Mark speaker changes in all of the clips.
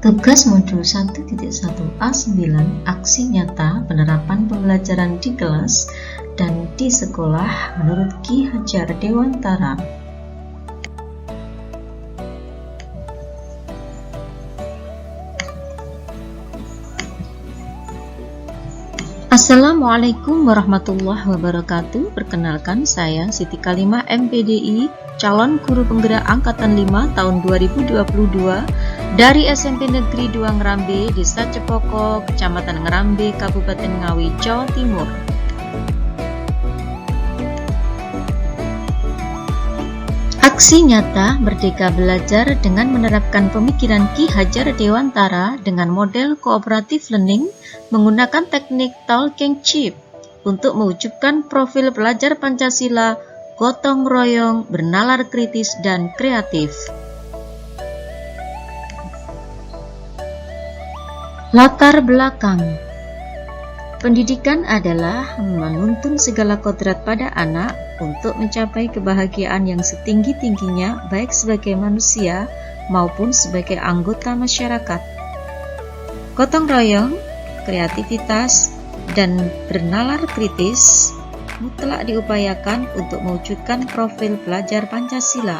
Speaker 1: Tugas modul 1.1a9 aksi nyata penerapan pembelajaran di kelas dan di sekolah menurut Ki Hajar Dewantara. Assalamualaikum warahmatullahi wabarakatuh. Perkenalkan, saya Siti Kalimah MPDI, calon guru penggerak angkatan 5 tahun 2022 dari SMP Negeri 2 Ngerambe, Desa Cepoko, Kecamatan Ngerambe, Kabupaten Ngawi, Jawa Timur. Aksi nyata Merdeka Belajar dengan menerapkan pemikiran Ki Hajar Dewantara dengan model cooperative learning menggunakan teknik talking chip untuk mewujudkan profil pelajar Pancasila, gotong royong, bernalar kritis, dan kreatif. Latar belakang pendidikan adalah menuntun segala kodrat pada anak untuk mencapai kebahagiaan yang setinggi-tingginya baik sebagai manusia maupun sebagai anggota masyarakat. Gotong royong, kreativitas, dan bernalar kritis mutlak diupayakan untuk mewujudkan profil pelajar Pancasila.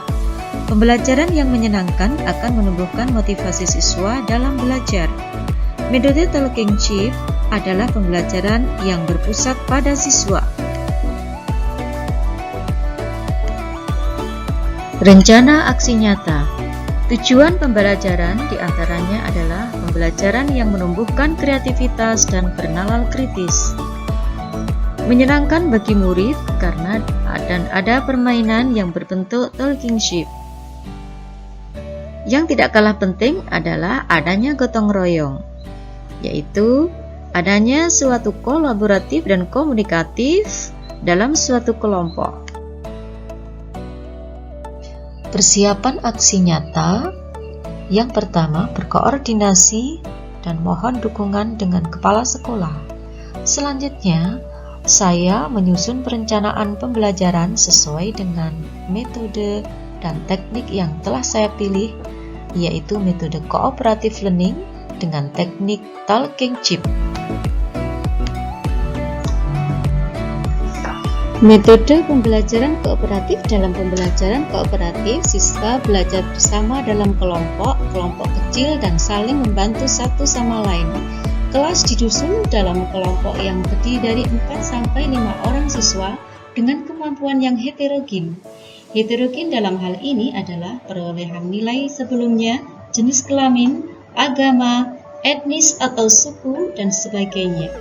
Speaker 1: Pembelajaran yang menyenangkan akan menumbuhkan motivasi siswa dalam belajar. Metode talking chip adalah pembelajaran yang berpusat pada siswa. Rencana aksi nyata. Tujuan pembelajaran diantaranya adalah pembelajaran yang menumbuhkan kreativitas dan bernalar kritis. Menyenangkan bagi murid karena ada permainan yang berbentuk talking chip. Yang tidak kalah penting adalah adanya gotong royong, yaitu adanya suatu kolaboratif dan komunikatif dalam suatu kelompok. Persiapan aksi nyata. Yang pertama, berkoordinasi dan mohon dukungan dengan kepala sekolah. Selanjutnya, saya menyusun perencanaan pembelajaran sesuai dengan metode dan teknik yang telah saya pilih, yaitu metode cooperative learning dengan teknik talking chip. Metode pembelajaran kooperatif. Dalam pembelajaran kooperatif, siswa belajar bersama dalam kelompok kecil dan saling membantu satu sama lain. Kelas disusun dalam kelompok yang terdiri dari 4-5 orang siswa dengan kemampuan yang heterogen. Heterogen dalam hal ini adalah perolehan nilai sebelumnya, jenis kelamin, agama, etnis atau suku, dan sebagainya.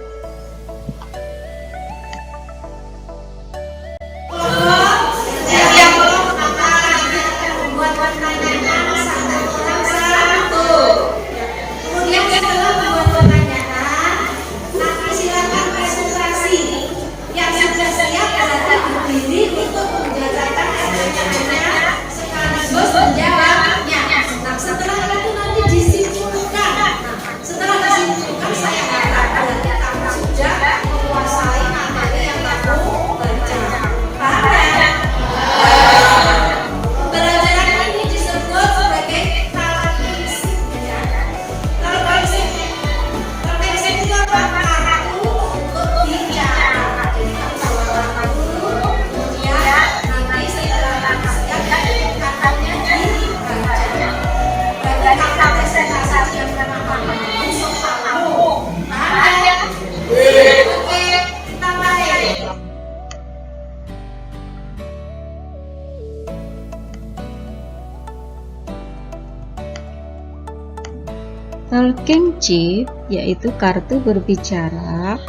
Speaker 1: Talking chip yaitu kartu berbicara.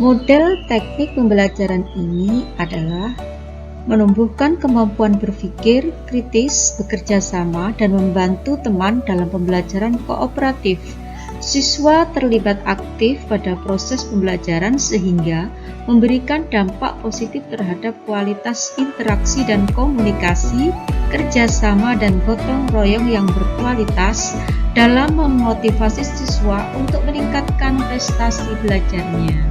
Speaker 1: Model teknik pembelajaran ini adalah menumbuhkan kemampuan berpikir kritis, bekerja sama, dan membantu teman dalam pembelajaran kooperatif. Siswa terlibat aktif pada proses pembelajaran sehingga memberikan dampak positif terhadap kualitas interaksi dan komunikasi, kerjasama, dan gotong royong yang berkualitas dalam memotivasi siswa untuk meningkatkan prestasi belajarnya.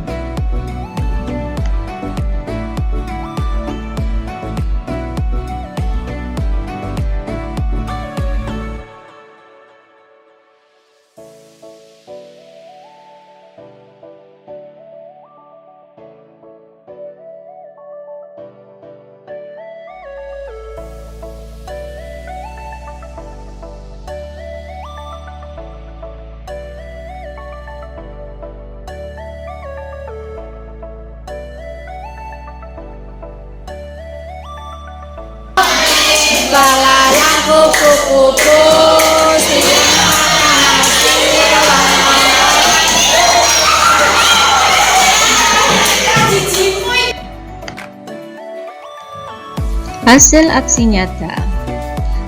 Speaker 1: Hasil aksi nyata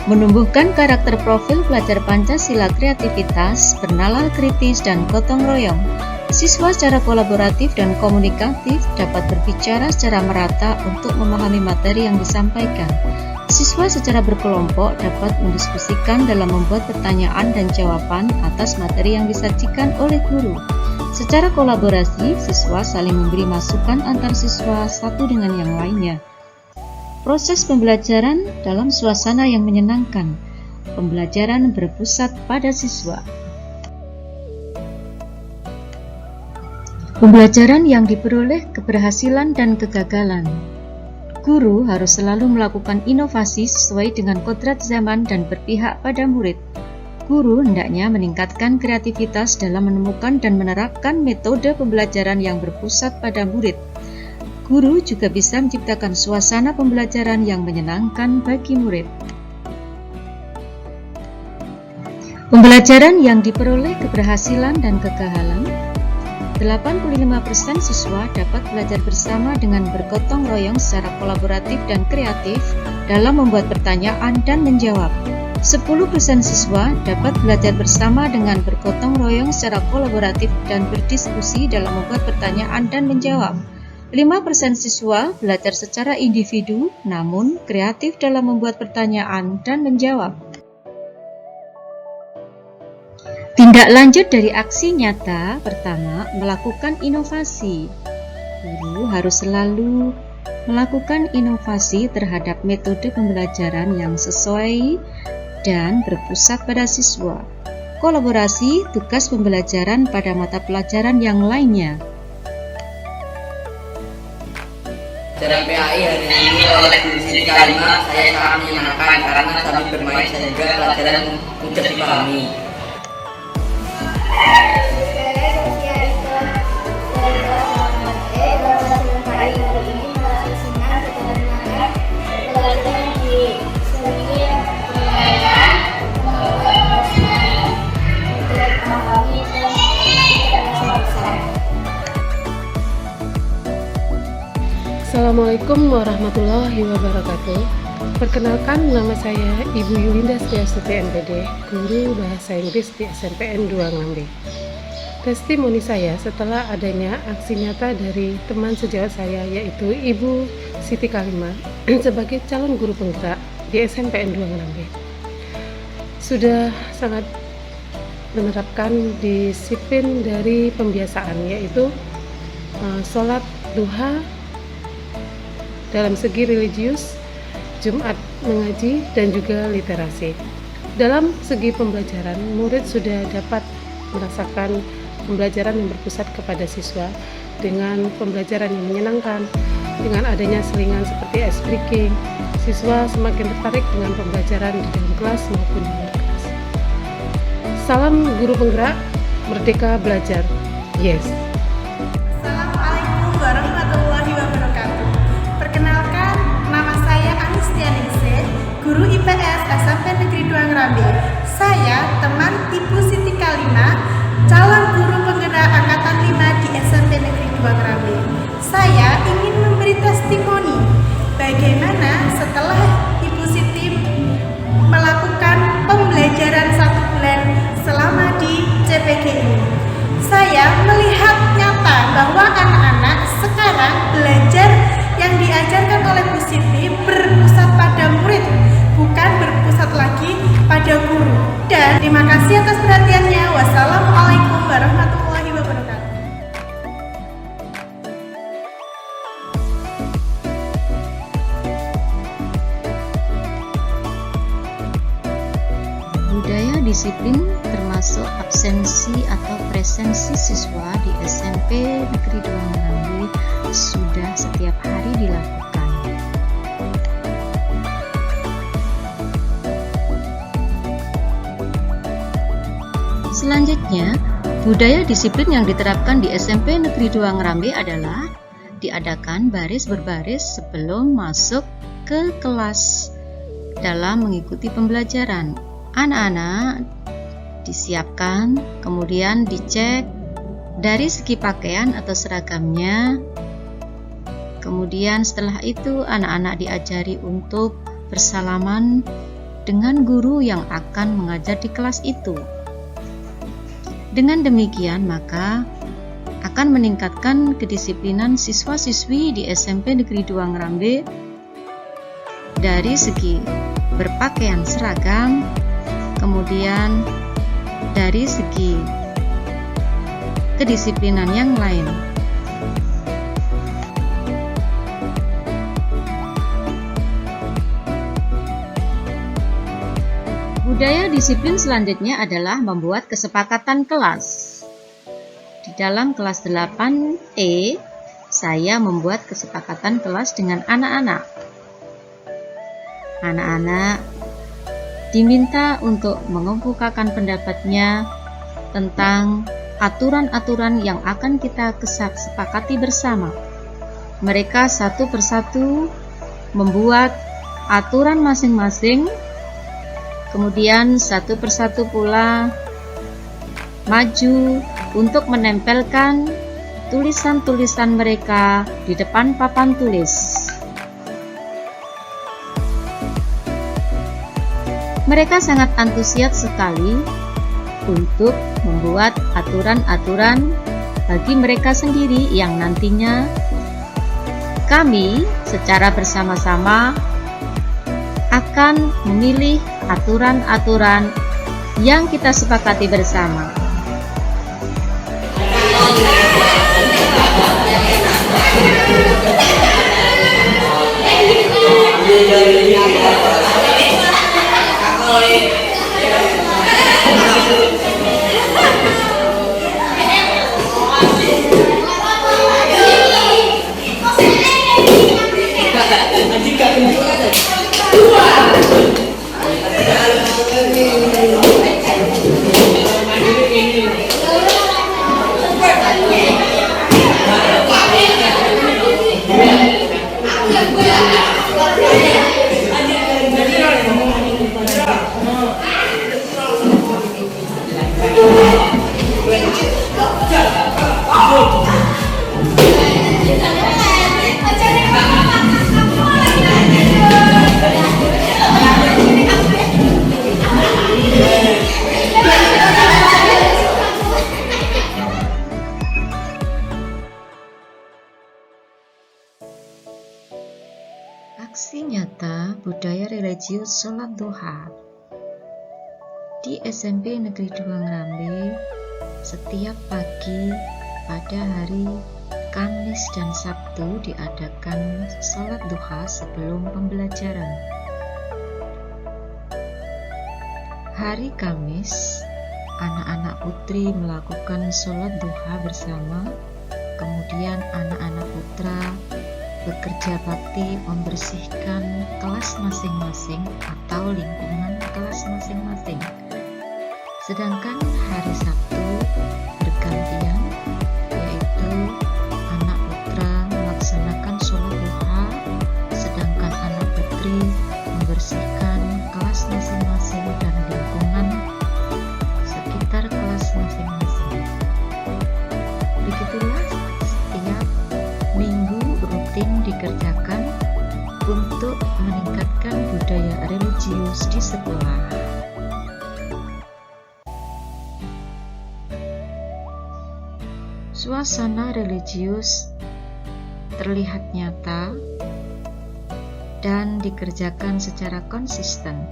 Speaker 1: menumbuhkan karakter profil pelajar Pancasila kreativitas, bernalar kritis, dan gotong royong. Siswa secara kolaboratif dan komunikatif dapat berbicara secara merata untuk memahami materi yang disampaikan. Siswa secara berkelompok dapat mendiskusikan dalam membuat pertanyaan dan jawaban atas materi yang disajikan oleh guru. Secara kolaborasi, siswa saling memberi masukan antar siswa satu dengan yang lainnya. Proses pembelajaran dalam suasana yang menyenangkan. Pembelajaran berpusat pada siswa. Pembelajaran yang diperoleh keberhasilan dan kegagalan. Guru harus selalu melakukan inovasi sesuai dengan kodrat zaman dan berpihak pada murid. Guru hendaknya meningkatkan kreativitas dalam menemukan dan menerapkan metode pembelajaran yang berpusat pada murid. Guru juga bisa menciptakan suasana pembelajaran yang menyenangkan bagi murid. Pembelajaran yang diperoleh keberhasilan dan kegagalan. 85% siswa dapat belajar bersama dengan bergotong royong secara kolaboratif dan kreatif dalam membuat pertanyaan dan menjawab. 10% siswa dapat belajar bersama dengan bergotong royong secara kolaboratif dan berdiskusi dalam membuat pertanyaan dan menjawab. 5% siswa belajar secara individu namun kreatif dalam membuat pertanyaan dan menjawab. Tindak lanjut dari aksi nyata. Pertama, melakukan inovasi. Guru harus selalu melakukan inovasi terhadap metode pembelajaran yang sesuai dan berpusat pada siswa. Kolaborasi tugas pembelajaran pada mata pelajaran yang lainnya.
Speaker 2: Pelajaran PAI hari ini oleh Bu Siti Kalima saya sangat menyenangkan karena sambil bermain sehingga pelajaran mudah dipahami.
Speaker 3: Assalamualaikum warahmatullahi wabarakatuh. Perkenalkan, nama saya Ibu Yulinda Setiastuti MPD, Guru Bahasa Inggris di SMPN 2 Ngrambe. Testimoni saya setelah adanya aksi nyata dari teman sejawat saya, yaitu Ibu Siti Kalima sebagai calon guru penggerak di SMPN 2 Ngrambe. Sudah sangat menerapkan disiplin dari pembiasaan, yaitu sholat duha dalam segi religius, Jumat mengaji, dan juga literasi. Dalam segi pembelajaran, murid sudah dapat merasakan pembelajaran yang berpusat kepada siswa dengan pembelajaran yang menyenangkan. Dengan adanya selingan seperti ice breaking, siswa semakin tertarik dengan pembelajaran di dalam kelas maupun di luar kelas. Salam guru penggerak, merdeka belajar. Yes.
Speaker 4: Assalamualaikum warahmatullahi wabarakatuh. Perkenalkan, nama saya Anistianingsih, guru IPS SMP Negeri 2 Ngrambe. Saya teman Ibu Siti Kalima, calon guru penggerak angkatan 5 di SMP Negeri 2 Ngrambe. Saya ingin memberi testimoni bagaimana setelah Ibu Siti melakukan pembelajaran 1 bulan selama di CPG ini. Saya melihat nyata bahwa anak-anak sekarang belajar yang diajarkan oleh Bu Siti berpusat pada murid, bukan berpusat lagi pada guru. Dan terima kasih atas perhatiannya. Wassalamualaikum warahmatullahi wabarakatuh.
Speaker 1: Budaya disiplin termasuk absensi atau presensi siswa di SMP Negeri 2 Ngrambe sudah setiap hari dilakukan. Selanjutnya, budaya disiplin yang diterapkan di SMP Negeri 2 Ngrambe adalah diadakan baris berbaris sebelum masuk ke kelas dalam mengikuti pembelajaran. Anak-anak disiapkan, kemudian dicek dari segi pakaian atau seragamnya, Kemudian setelah itu anak-anak diajari untuk bersalaman dengan guru yang akan mengajar di kelas itu. Dengan demikian maka akan meningkatkan kedisiplinan siswa-siswi di SMP Negeri 2 Ngrambe dari segi berpakaian seragam, kemudian dari segi kedisiplinan yang lain. Budaya disiplin selanjutnya adalah membuat kesepakatan kelas. Di dalam kelas 8E, saya membuat kesepakatan kelas dengan anak-anak. Anak-anak diminta untuk mengemukakan pendapatnya tentang aturan-aturan yang akan kita sepakati bersama. Mereka satu persatu membuat aturan masing-masing, kemudian satu persatu pula maju untuk menempelkan tulisan-tulisan mereka di depan papan tulis. Mereka sangat antusias sekali untuk membuat aturan-aturan bagi mereka sendiri yang nantinya kami secara bersama-sama akan memilih aturan-aturan yang kita sepakati bersama. Aksi nyata budaya religius sholat duha di SMP Negeri 2 Ngrambe setiap pagi pada hari Kamis dan Sabtu diadakan sholat duha sebelum pembelajaran. Hari Kamis, anak-anak putri melakukan sholat duha bersama, kemudian anak-anak putra bekerja bakti membersihkan kelas masing-masing atau lingkungan kelas masing-masing. Sedangkan hari Sabtu bergantian, yaitu anak putra melaksanakan sholat duha, sedangkan anak putri membersihkan kelas masing-masing dan lingkungan sekitar kelas masing-masing. Begitulah setiap minggu rutin dikerjakan untuk meningkatkan budaya religius di sekolah. Suasana religius terlihat nyata dan dikerjakan secara konsisten.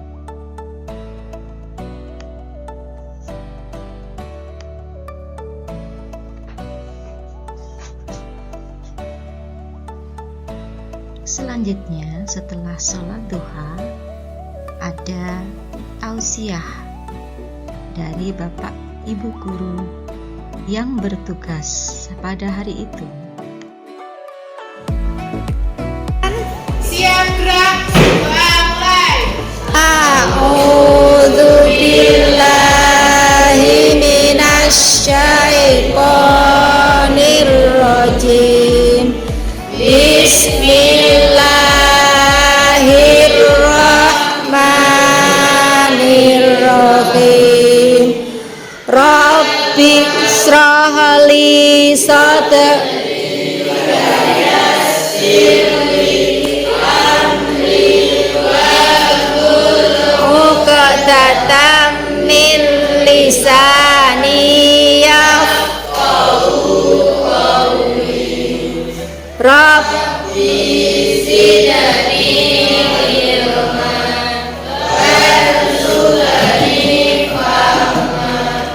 Speaker 1: Selanjutnya, setelah sholat duha, ada tausiah dari Bapak Ibu Guru yang bertugas pada hari itu.
Speaker 4: Siap gerak, mulai.
Speaker 5: A'udzu billahi minasyaitonir rajim. Bismillahirrahmanirrahim. Rabbi shrah li sadri hamzatan min lisani yafqahu qawli. Rabbi zidni ilman warzuqni fahman.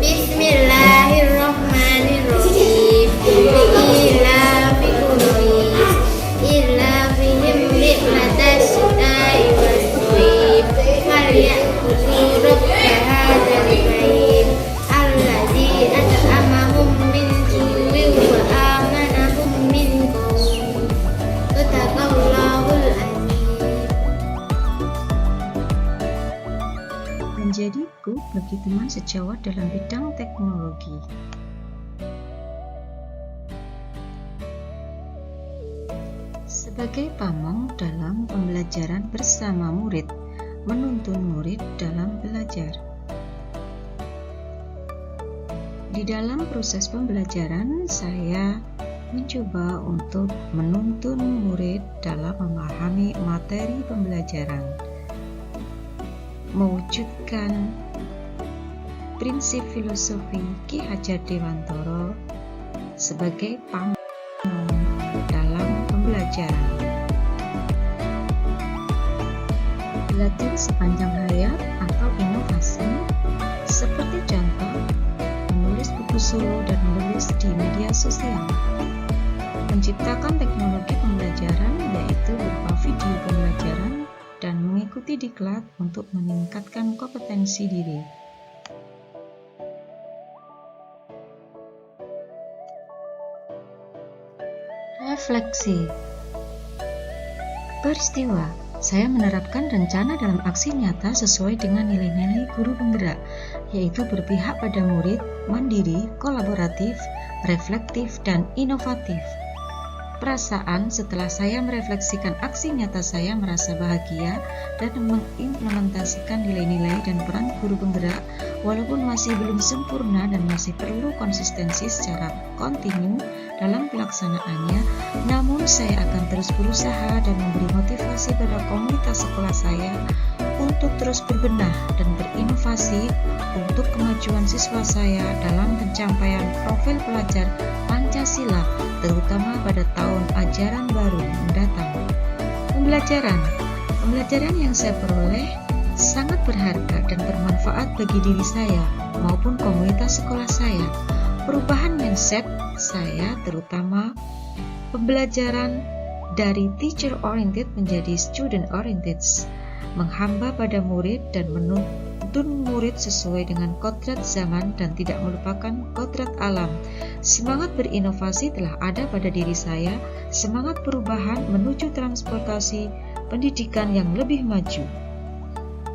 Speaker 5: Bismillahirrahmanirrahim. Ila fi Quraish ila fihim rihlatash syita'i was-sayf falya'budu rabb hadzal bait alladzi at'amahum min ju'in wa amanahum min khauf. Sadaqallahul azim.
Speaker 1: Menjadi guru bagi teman sejawat dalam bidang teknologi. Sebagai pamong dalam pembelajaran bersama murid, menuntun murid dalam belajar. Di dalam proses pembelajaran, saya mencoba untuk menuntun murid dalam memahami materi pembelajaran, mewujudkan prinsip filosofi Ki Hajar Dewantara sebagai pamong dalam pembelajaran. Belajar sepanjang hayat atau inovasi, seperti contoh menulis buku solo dan menulis di media sosial. Menciptakan teknologi pembelajaran yaitu berupa video pembelajaran dan mengikuti diklat untuk meningkatkan kompetensi diri. Refleksi. Peristiwa, saya menerapkan rencana dalam aksi nyata sesuai dengan nilai-nilai guru penggerak, yaitu berpihak pada murid, mandiri, kolaboratif, reflektif, dan inovatif. Perasaan setelah saya merefleksikan aksi nyata, saya merasa bahagia dan mengimplementasikan nilai-nilai dan peran guru penggerak walaupun masih belum sempurna dan masih perlu konsistensi secara kontinu dalam pelaksanaannya, namun saya akan terus berusaha dan memberi motivasi pada komunitas sekolah saya untuk terus berbenah dan berinovasi untuk kemajuan siswa saya dalam pencapaian profil pelajar Pancasila, terutama pada tahun ajaran baru mendatang. Pembelajaran yang saya peroleh sangat berharga dan bermanfaat bagi diri saya maupun komunitas sekolah saya. Perubahan mindset saya, terutama pembelajaran dari teacher oriented menjadi student oriented, menghamba pada murid dan menuntun murid sesuai dengan kodrat zaman dan tidak melupakan kodrat alam. Semangat berinovasi telah ada pada diri saya, semangat perubahan menuju transportasi pendidikan yang lebih maju.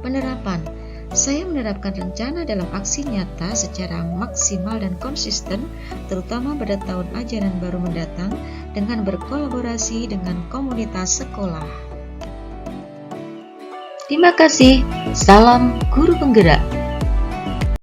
Speaker 1: Penerapan. Saya menerapkan rencana dalam aksi nyata secara maksimal dan konsisten, terutama pada tahun ajaran baru mendatang dengan berkolaborasi dengan komunitas sekolah. Terima kasih. Salam Guru Penggerak.